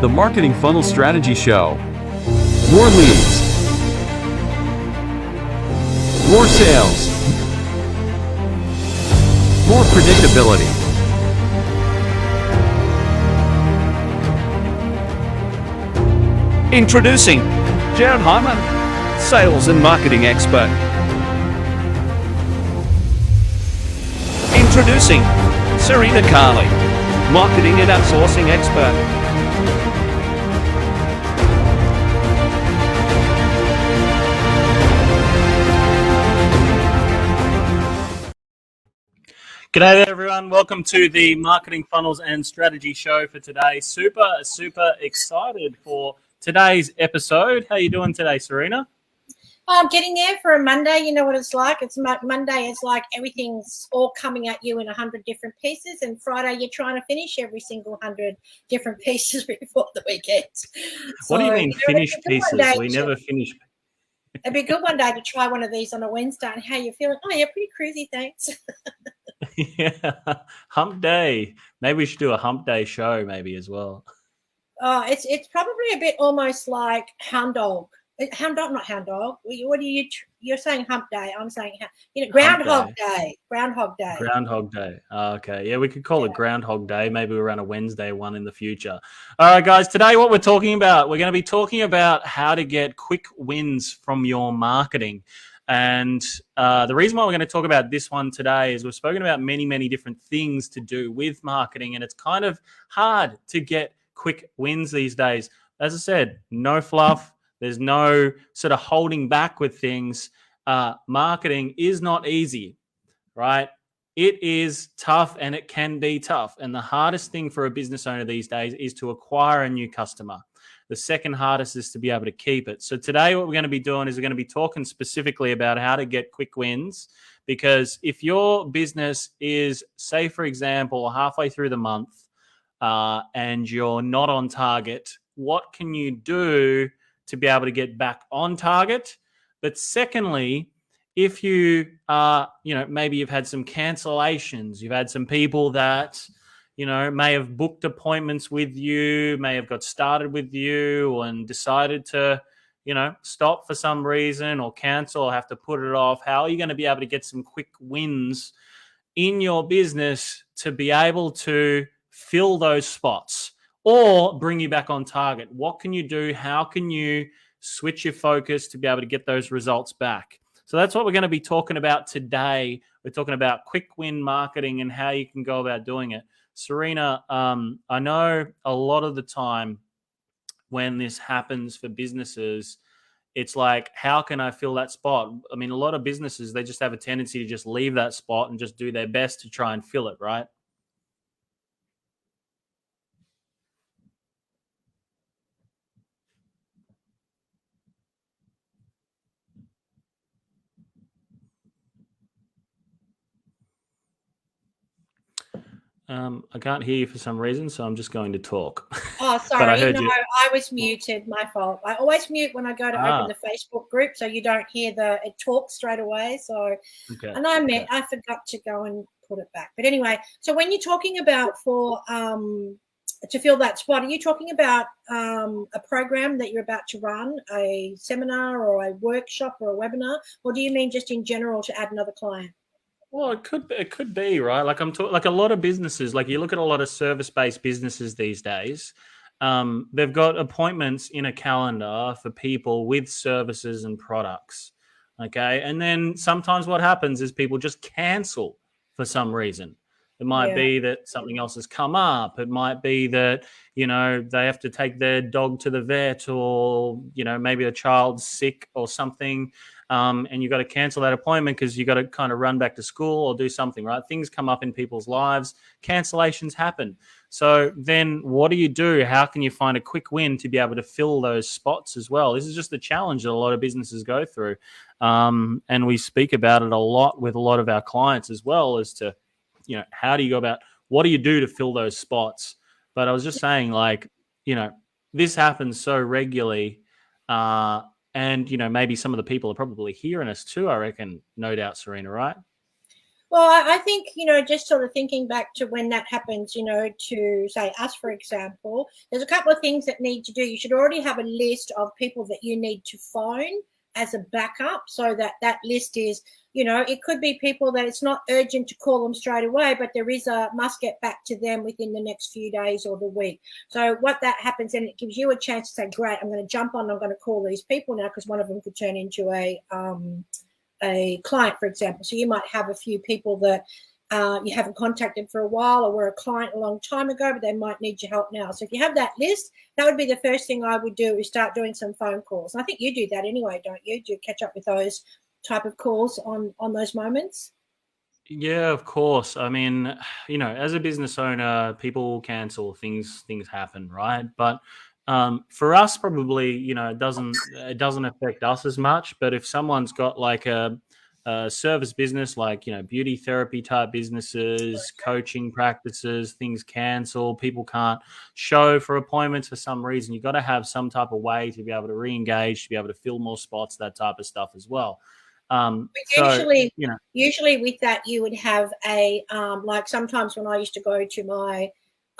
The Marketing Funnel Strategy Show. More leads. More sales. More predictability. Introducing Jared Hyman, sales and marketing expert. Introducing Serena Carley, marketing and outsourcing expert. G'day there, everyone. Welcome to the Marketing Funnels and Strategy Show for today. Super excited for today's episode. How are you doing today, Serena? I'm getting there for a Monday. You know what it's like. It's Monday. It's like everything's all coming at you in 100 different pieces, and Friday you're trying to finish every single 100 different pieces before the weekend. What do you mean finish pieces? We never finish. It'd be good one day to try one of these on a Wednesday. And how you feeling? Oh, yeah, pretty cruisy, thanks. Yeah, hump day. Maybe we should do a hump day show maybe as well. Oh, it's probably a bit almost like hound dog. Not hound dog. What are you? You're saying hump day. I'm saying Groundhog Day. Groundhog Day. Groundhog Day. Okay, yeah, we could call it Groundhog Day. Maybe we'll run a Wednesday one in the future. All right, guys. Today, what we're talking about, we're going to be talking about how to get quick wins from your marketing. And the reason why we're going to talk about this one today is we've spoken about many different things to do with marketing, and it's kind of hard to get quick wins these days. As I said, no fluff. There's no sort of holding back with things. Marketing is not easy, right? It is tough, and it can be tough. And the hardest thing for a business owner these days is to acquire a new customer. The second hardest is to be able to keep it. So today what we're going to be doing is we're going to be talking specifically about how to get quick wins, because if your business is, say, for example, halfway through the month and you're not on target, what can you do to be able to get back on target? But secondly, if you maybe you've had some cancellations, you've had some people that may have booked appointments with you, may have got started with you and decided to, stop for some reason or cancel or have to put it off. How are you going to be able to get some quick wins in your business to be able to fill those spots or bring you back on target? What can you do? How can you switch your focus to be able to get those results back? So that's what we're going to be talking about today. We're talking about quick win marketing and how you can go about doing it. Serena, I know a lot of the time when this happens for businesses, it's like, how can I fill that spot? I mean, a lot of businesses, they just have a tendency to just leave that spot and just do their best to try and fill it, right? I can't hear you for some reason, so I'm just going to talk. Oh, sorry. I was muted. My fault. I always mute when I go to open the Facebook group, so you don't hear it talk straight away. So, okay. And I forgot to go and put it back. But anyway, so when you're talking about to fill that spot, are you talking about a program that you're about to run, a seminar or a workshop or a webinar, or do you mean just in general to add another client? Well, it could be, right? Like like a lot of businesses, like you look at a lot of service-based businesses these days, they've got appointments in a calendar for people with services and products. Okay. And then sometimes what happens is people just cancel for some reason. It might be that something else has come up. It might be that, they have to take their dog to the vet, or, maybe a child's sick or something. And you've got to cancel that appointment because you've got to kind of run back to school or do something, right? Things come up in people's lives. Cancellations happen. So then what do? How can you find a quick win to be able to fill those spots as well? This is just a challenge that a lot of businesses go through. And we speak about it a lot with a lot of our clients as well, as to, how do you go about, what do you do to fill those spots? But I was just saying, this happens so regularly. And, maybe some of the people are probably hearing us too, I reckon, no doubt, Serena, right? Well, I think, just sort of thinking back to when that happens, to say us, for example, there's a couple of things that need to do. You should already have a list of people that you need to phone as a backup, so that list is, it could be people that it's not urgent to call them straight away, but there is a must get back to them within the next few days or the week. So what that happens, then it gives you a chance to say, great, I'm going to jump on, I'm going to call these people now, because one of them could turn into a client, for example. So you might have a few people that you haven't contacted for a while, or were a client a long time ago, but they might need your help now. So if you have that list, that would be the first thing I would do, is start doing some phone calls. And I think you do that anyway, don't you? Do you catch up with those type of calls on those moments? Yeah, of course. I mean, as a business owner, people cancel, things happen, right? But for us, probably, it doesn't affect us as much. But if someone's got like a service business, like beauty therapy type businesses, coaching practices, things cancel, people can't show for appointments for some reason, you've got to have some type of way to be able to re-engage, to be able to fill more spots, that type of stuff as well. Usually with that, you would have a like sometimes when I used to go to my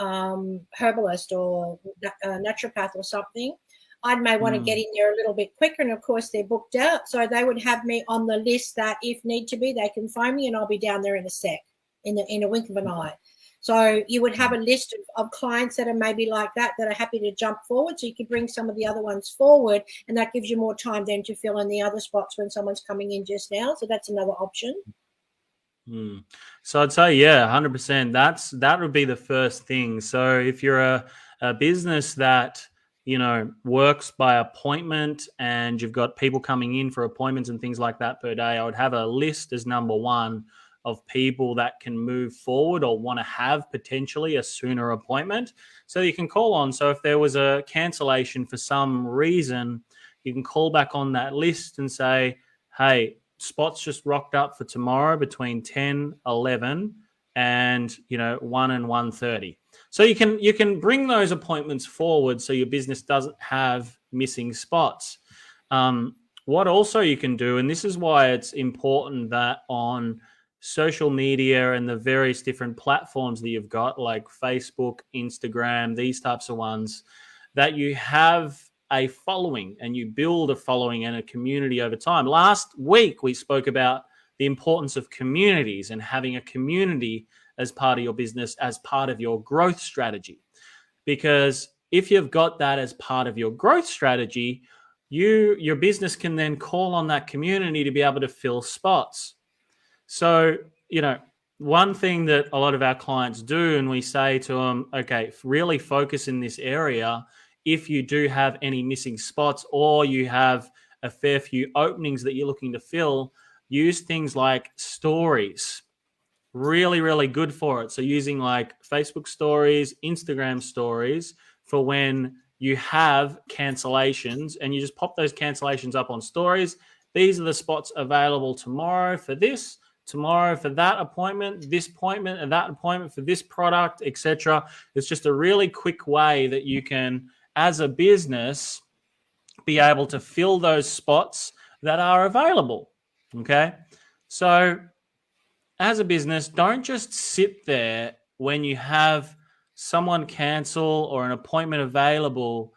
herbalist or naturopath or something, I may want to get in there a little bit quicker, and of course they're booked out, so they would have me on the list that if need to be, they can phone me and I'll be down there in a sec, in a wink of an eye. So you would have a list of clients that are maybe like that are happy to jump forward, so you can bring some of the other ones forward, and that gives you more time then to fill in the other spots when someone's coming in just now. So that's another option. So I'd say, yeah, 100%. That would be the first thing. So if you're a business that works by appointment, and you've got people coming in for appointments and things like that per day, I would have a list as number one of people that can move forward or want to have potentially a sooner appointment, so you can call on. So if there was a cancellation for some reason, you can call back on that list and say, hey, spots just rocked up for tomorrow between 10, 11 and 1 and 1:30. So you can bring those appointments forward, so your business doesn't have missing spots. What also you can do, and this is why it's important that on social media and the various different platforms that you've got, like Facebook, Instagram, these types of ones, that you have a following and you build a following and a community over time. Last week, we spoke about the importance of communities and having a community as part of your business, as part of your growth strategy. Because if you've got that as part of your growth strategy, your business can then call on that community to be able to fill spots. So, one thing that a lot of our clients do, and we say to them, okay, really focus in this area. If you do have any missing spots, or you have a fair few openings that you're looking to fill, use things like stories. Really, really good for it. So using like Facebook stories, Instagram stories for when you have cancellations, and you just pop those cancellations up on stories. These are the spots available tomorrow for this, tomorrow for that appointment, this appointment, and that appointment for this product, etc. It's just a really quick way that you can, as a business, be able to fill those spots that are available. Okay. So as a business, don't just sit there when you have someone cancel or an appointment available.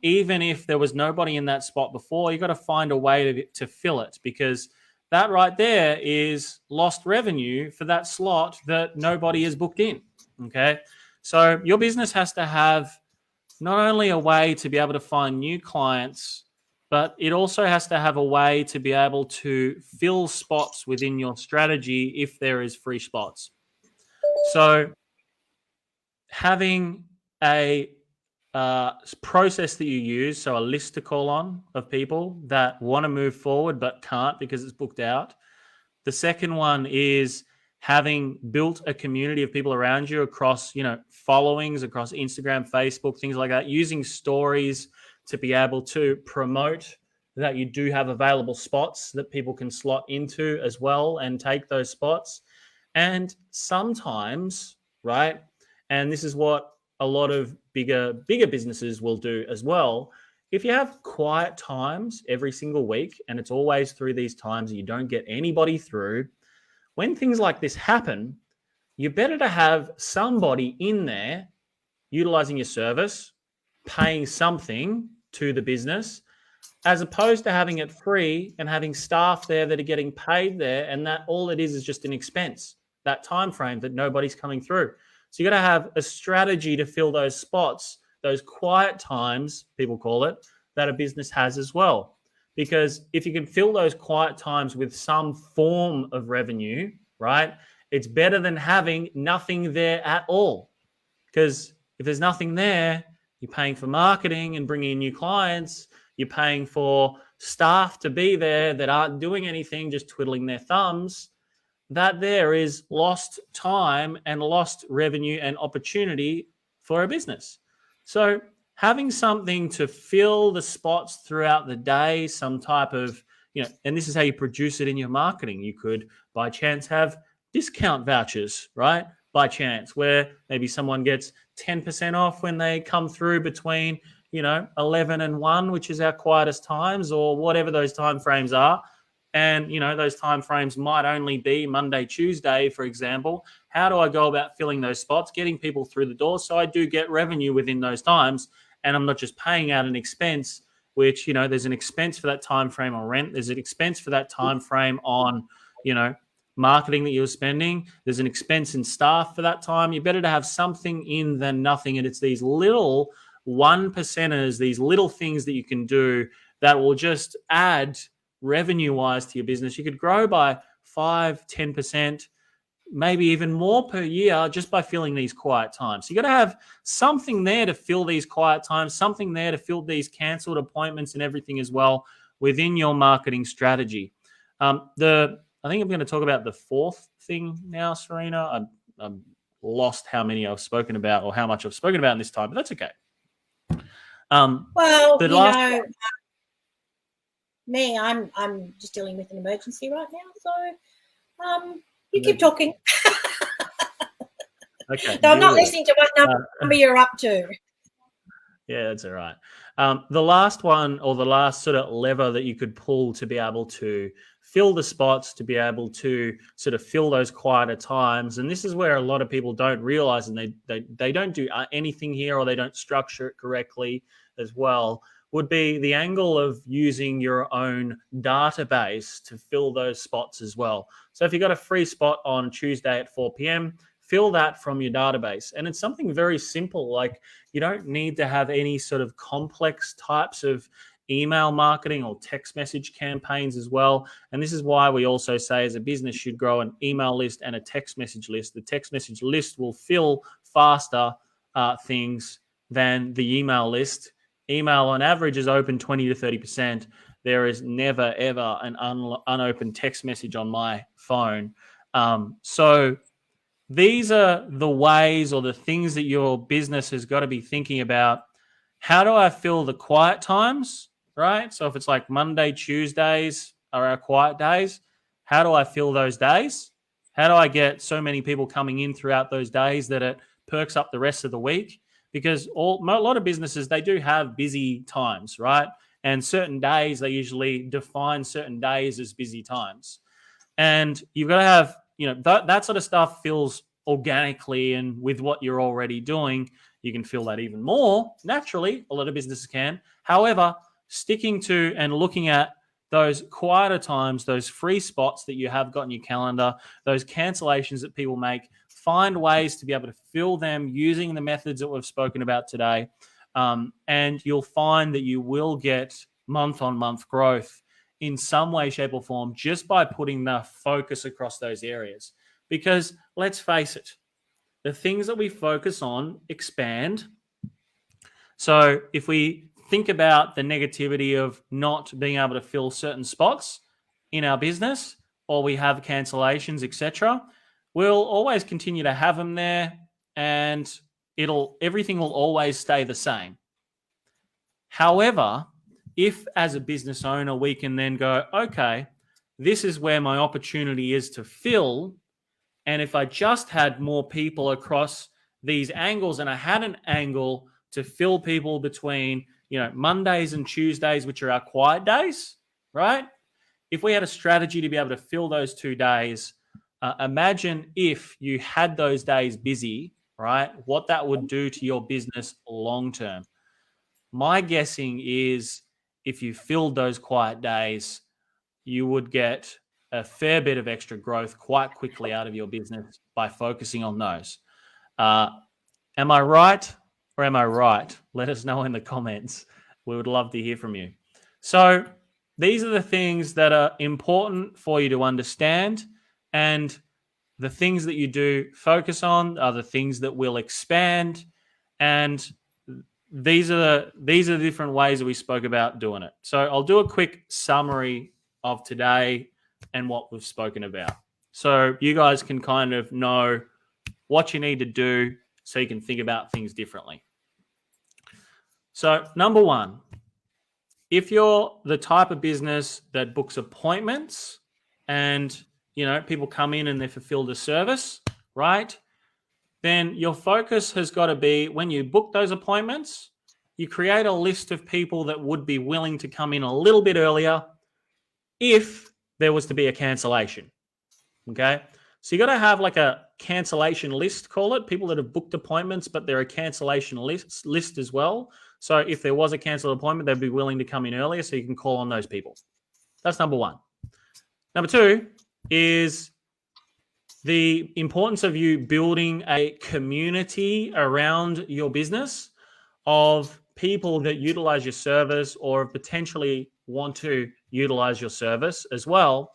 Even if there was nobody in that spot before, you got to find a way to fill it, because that right there is lost revenue for that slot that nobody is booked in. Okay. So your business has to have not only a way to be able to find new clients, but it also has to have a way to be able to fill spots within your strategy if there is free spots. So having a process that you use, so a list to call on of people that want to move forward but can't because it's booked out. The second one is having built a community of people around you across, followings across Instagram, Facebook, things like that, using stories to be able to promote that you do have available spots that people can slot into as well and take those spots. And sometimes, right, and this is what a lot of bigger businesses will do as well, if you have quiet times every single week, and it's always through these times that you don't get anybody through, when things like this happen, you're better to have somebody in there utilizing your service, paying something to the business, as opposed to having it free and having staff there that are getting paid there, and that all it is just an expense, that time frame that nobody's coming through. So you got to have a strategy to fill those spots, those quiet times, people call it, that a business has as well. Because if you can fill those quiet times with some form of revenue, right, it's better than having nothing there at all. Because if there's nothing there, you're paying for marketing and bringing in new clients. You're paying for staff to be there that aren't doing anything, just twiddling their thumbs. That there is lost time and lost revenue and opportunity for a business. So having something to fill the spots throughout the day, some type of, and this is how you produce it in your marketing. You could, by chance, have discount vouchers, right? By chance, where maybe someone gets 10% off when they come through between 11 and 1, which is our quietest times, or whatever those time frames are. And, those time frames might only be Monday, Tuesday, for example. How do I go about filling those spots, getting people through the door so I do get revenue within those times, and I'm not just paying out an expense, which, there's an expense for that time frame on rent. There's an expense for that time frame on, marketing that you're spending. There's an expense in staff for that time. You're better to have something in than nothing. And it's these little 1%ers, these little things that you can do that will just add revenue-wise to your business. You could grow by 5-10%, maybe even more per year just by filling these quiet times. So you got to have something there to fill these quiet times, something there to fill these cancelled appointments and everything as well within your marketing strategy. I think I'm going to talk about the fourth thing now, Serena. I've lost how many I've spoken about or how much I've spoken about in this time, but that's okay. Me, I'm just dealing with an emergency right now, so you keep talking. Okay. So I'm not listening to what number you're up to. Yeah, that's all right. The last one, or the last sort of lever that you could pull to be able to fill the spots, to be able to sort of fill those quieter times, and this is where a lot of people don't realize, and they don't do anything here, or they don't structure it correctly as well, would be the angle of using your own database to fill those spots as well. So if you've got a free spot on Tuesday at 4 p.m., fill that from your database. And it's something very simple. Like, you don't need to have any sort of complex types of email marketing or text message campaigns as well. And this is why we also say as a business should grow an email list and a text message list. The text message list will fill faster things than the email list. Email on average is open 20 to 30%. There is never, ever an unopened text message on my phone. So these are the ways or the things that your business has got to be thinking about. How do I fill the quiet times, right? So if it's like Monday, Tuesdays are our quiet days, how do I fill those days? How do I get so many people coming in throughout those days that it perks up the rest of the week? Because a lot of businesses, they do have busy times, right? And certain days, they usually define certain days as busy times. And you've got to have, that sort of stuff fills organically, and with what you're already doing, you can fill that even more naturally. A lot of businesses can. However, sticking to and looking at those quieter times, those free spots that you have got in your calendar, those cancellations that people make, find ways to be able to fill them using the methods that we've spoken about today. And you'll find that you will get month-on-month growth in some way, shape, or form just by putting the focus across those areas. Because let's face it, the things that we focus on expand. So if we think about the negativity of not being able to fill certain spots in our business, or we have cancellations, etc., we'll always continue to have them there, and everything will always stay the same. However, if as a business owner we can then go, okay, this is where my opportunity is to fill, and if I just had more people across these angles, and I had an angle to fill people between, Mondays and Tuesdays, which are our quiet days, right? If we had a strategy to be able to fill those 2 days, imagine if you had those days busy, right? What that would do to your business long term. My guessing is if you filled those quiet days, you would get a fair bit of extra growth quite quickly out of your business by focusing on those. Am I right or am I right? Let us know in the comments. We would love to hear from you. So these are the things that are important for you to understand, and the things that you do focus on are the things that will expand. And these are the different ways that we spoke about doing it. So I'll do a quick summary of today and what we've spoken about, so you guys can kind of know what you need to do so you can think about things differently. So number one, if you're the type of business that books appointments and people come in and they're fulfilled a service, right? Then your focus has got to be, when you book those appointments, you create a list of people that would be willing to come in a little bit earlier if there was to be a cancellation. Okay? So you got to have like a cancellation list, call it, people that have booked appointments, but they're a cancellation list as well. So if there was a canceled appointment, they'd be willing to come in earlier, so you can call on those people. That's number one. Number two is the importance of you building a community around your business of people that utilize your service or potentially want to utilize your service as well.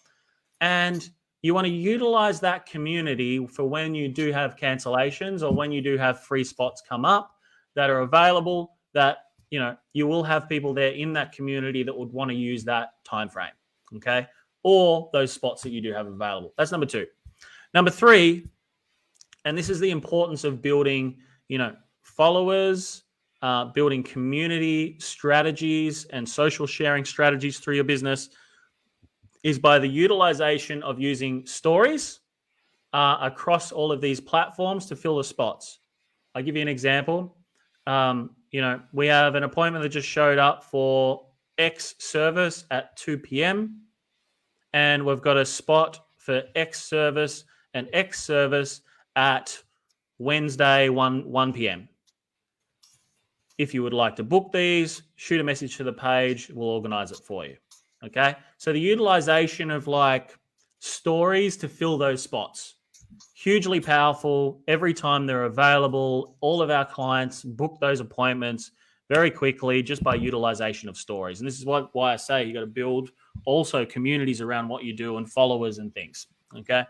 And you want to utilize that community for when you do have cancellations or when you do have free spots come up that are available, that you will have people there in that community that would want to use that time frame, okay? Or those spots that you do have available. That's number two. Number three, and this is the importance of building, followers, building community strategies and social sharing strategies through your business, is by the utilization of using stories across all of these platforms to fill the spots. I'll give you an example. We have an appointment that just showed up for X service at 2 p.m. and we've got a spot for X service and X service at Wednesday 1 p.m. If you would like to book these, shoot a message to the page. We'll organize it for you. Okay? So the utilization of like stories to fill those spots, hugely powerful. Every time they're available, all of our clients book those appointments very quickly just by utilization of stories. And this is why I say you got to build also communities around what you do and followers and things. Okay?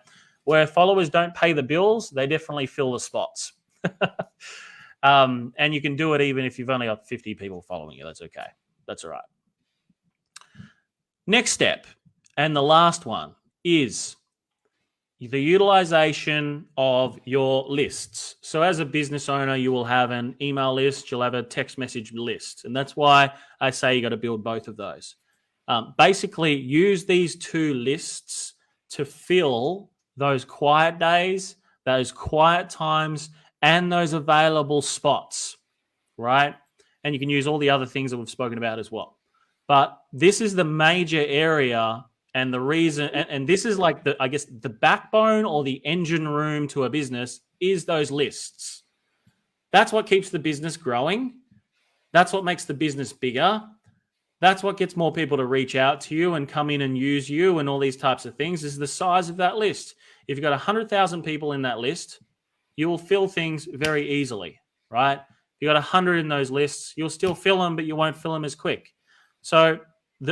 Where followers don't pay the bills, they definitely fill the spots. And you can do it even if you've only got 50 people following you. That's okay. That's all right. Next step, and the last one, is the utilization of your lists. So as a business owner, you will have an email list, you'll have a text message list. And that's why I say you got to build both of those. Basically, use these two lists to fill those quiet days, those quiet times, and those available spots, right? And you can use all the other things that we've spoken about as well. But this is the major area and the reason, and this is like the backbone or the engine room to a business is those lists. That's what keeps the business growing. That's what makes the business bigger. That's what gets more people to reach out to you and come in and use you and all these types of things, is the size of that list. If you've got 100,000 people in that list, you will fill things very easily, right? If you've got 100 in those lists, you'll still fill them, but you won't fill them as quick. So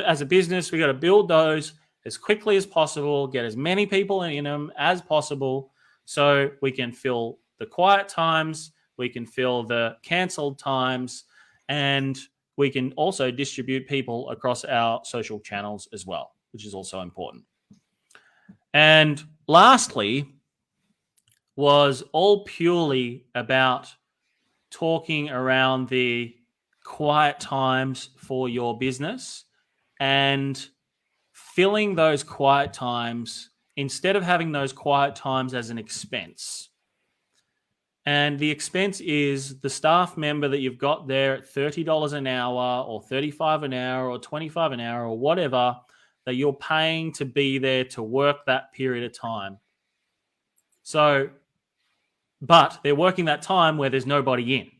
as a business, we got to build those as quickly as possible, get as many people in them as possible so we can fill the quiet times, we can fill the canceled times, and we can also distribute people across our social channels as well, which is also important. And lastly, was all purely about talking around the quiet times for your business and filling those quiet times instead of having those quiet times as an expense. And the expense is the staff member that you've got there at $30 an hour or $35 an hour or $25 an hour or whatever that you're paying to be there to work that period of time. So, but they're working that time where there's nobody in.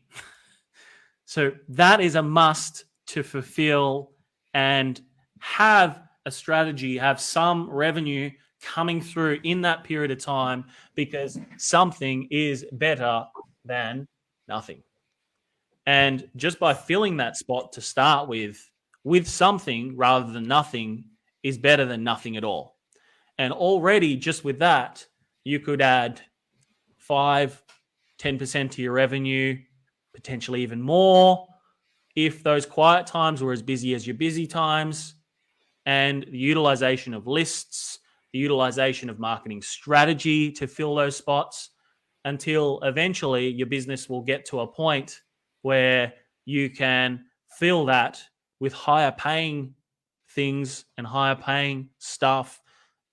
So that is a must to fulfill and have a strategy, have some revenue coming through in that period of time, because something is better than nothing. And just by filling that spot to start with something rather than nothing, is better than nothing at all. And already just with that, you could add 5-10% to your revenue, potentially even more, if those quiet times were as busy as your busy times. And the utilization of lists, the utilization of marketing strategy to fill those spots, until eventually your business will get to a point where you can fill that with higher paying things and higher paying stuff,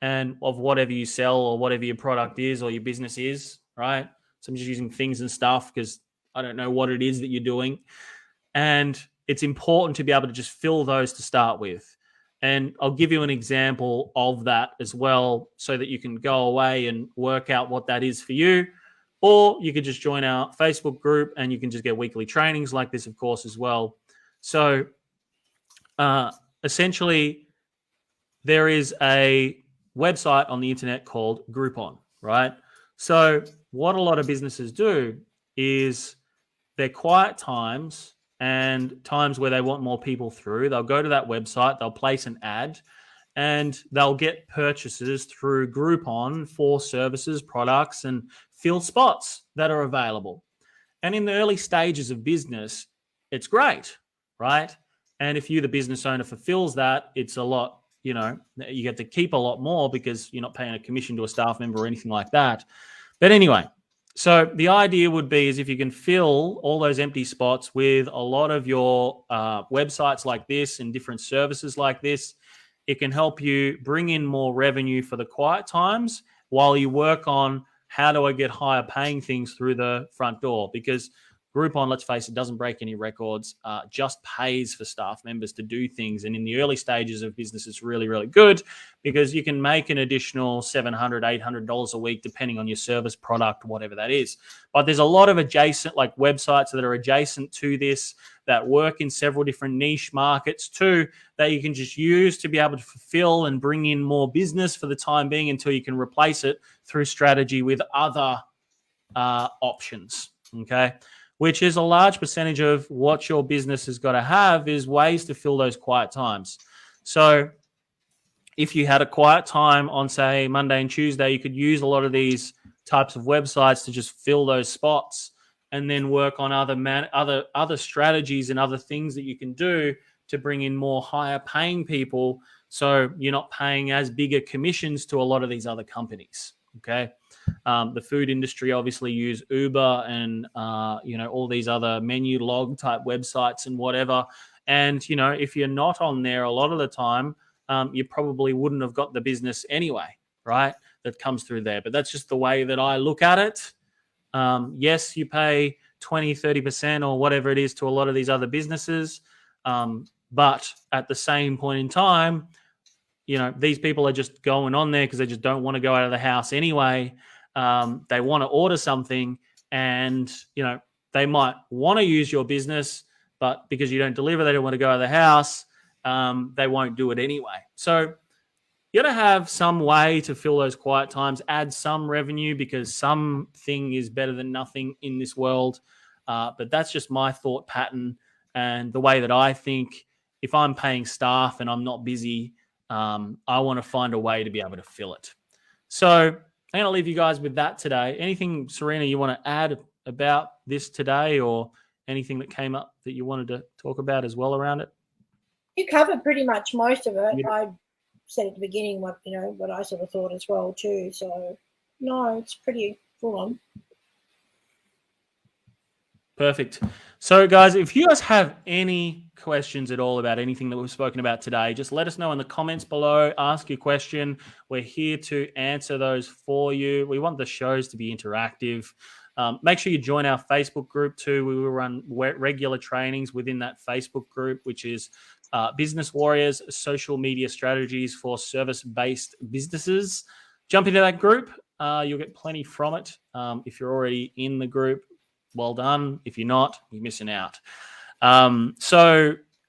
and of whatever you sell or whatever your product is or your business is, right? So I'm just using things and stuff because I don't know what it is that you're doing. And it's important to be able to just fill those to start with. And I'll give you an example of that as well, so that you can go away and work out what that is for you. Or you could just join our Facebook group and you can just get weekly trainings like this, of course, as well. So essentially, there is a website on the internet called Groupon, right? So what a lot of businesses do is their quiet times and times where they want more people through, they'll go to that website, they'll place an ad, and they'll get purchases through Groupon for services, products, and fill spots that are available. And in the early stages of business, it's great, right? And if you, the business owner, fulfills that, it's a lot, you get to keep a lot more because you're not paying a commission to a staff member or anything like that. But anyway, so the idea would be is if you can fill all those empty spots with a lot of your websites like this and different services like this, it can help you bring in more revenue for the quiet times while you work on how do I get higher paying things through the front door. Because Groupon, let's face it, doesn't break any records, just pays for staff members to do things. And in the early stages of business, it's really, really good because you can make an additional $700, $800 a week, depending on your service, product, whatever that is. But there's a lot of adjacent, like websites that are adjacent to this that work in several different niche markets too, that you can just use to be able to fulfill and bring in more business for the time being until you can replace it through strategy with other options, okay? Which is a large percentage of what your business has got to have is ways to fill those quiet times. So if you had a quiet time on, say, Monday and Tuesday, you could use a lot of these types of websites to just fill those spots and then work on other strategies and other things that you can do to bring in more higher paying people, so you're not paying as bigger commissions to a lot of these other companies, okay? The food industry obviously use Uber and, all these other menu log type websites and whatever. And, if you're not on there a lot of the time, you probably wouldn't have got the business anyway, right? That comes through there. But that's just the way that I look at it. Yes, you pay 20, 30% or whatever it is to a lot of these other businesses. But at the same point in time, these people are just going on there because they just don't want to go out of the house anyway. They want to order something and, they might want to use your business, but because you don't deliver, they don't want to go out of the house. They won't do it anyway. So you got to have some way to fill those quiet times, add some revenue because something is better than nothing in this world. But that's just my thought pattern and the way that I think. If I'm paying staff and I'm not busy, I want to find a way to be able to fill it. So I'm going to leave you guys with that today. Anything, Serena, you want to add about this today, or anything that came up that you wanted to talk about as well around it? You covered pretty much most of it. Yeah. I said at the beginning what I sort of thought as well too. So no, it's pretty full on. Perfect. So, guys, if you guys have any questions at all about anything that we've spoken about today, just let us know in the comments below. Ask your question. We're here to answer those for you. We want the shows to be interactive. Make sure you join our Facebook group too. We will run regular trainings within that Facebook group, which is Business Warriors, Social Media Strategies for Service-Based Businesses. Jump into that group. You'll get plenty from it. If you're already in the group, well done. If you're not, you're missing out.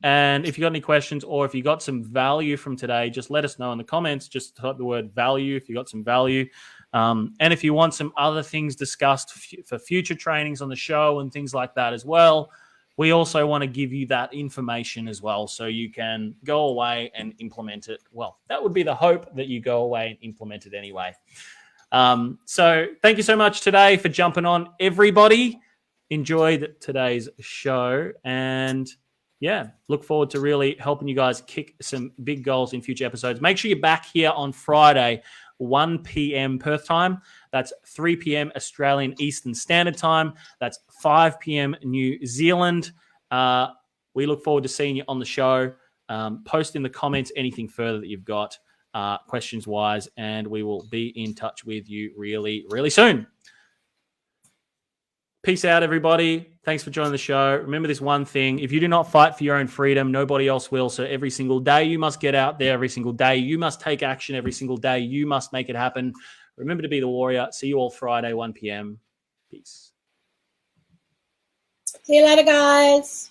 And if you got any questions or if you got some value from today, just let us know in the comments. Just type the word value if you got some value. And if you want some other things discussed for future trainings on the show and things like that as well, we also want to give you that information as well so you can go away and implement it. Well, that would be the hope, that you go away and implement it anyway. So thank you so much today for jumping on, everybody. Enjoyed today's show, and yeah, look forward to really helping you guys kick some big goals in future episodes. Make sure you're back here on Friday, 1 p.m. Perth time. That's 3 p.m. Australian Eastern Standard Time. That's 5 p.m. New Zealand. We look forward to seeing you on the show. Post in the comments anything further that you've got questions-wise, and we will be in touch with you really, really soon. Peace out, everybody. Thanks for joining the show. Remember this one thing. If you do not fight for your own freedom, nobody else will. So every single day you must get out there. Every single day you must take action. Every single day you must make it happen. Remember to be the warrior. See you all Friday, 1 p.m. Peace. See you later, guys.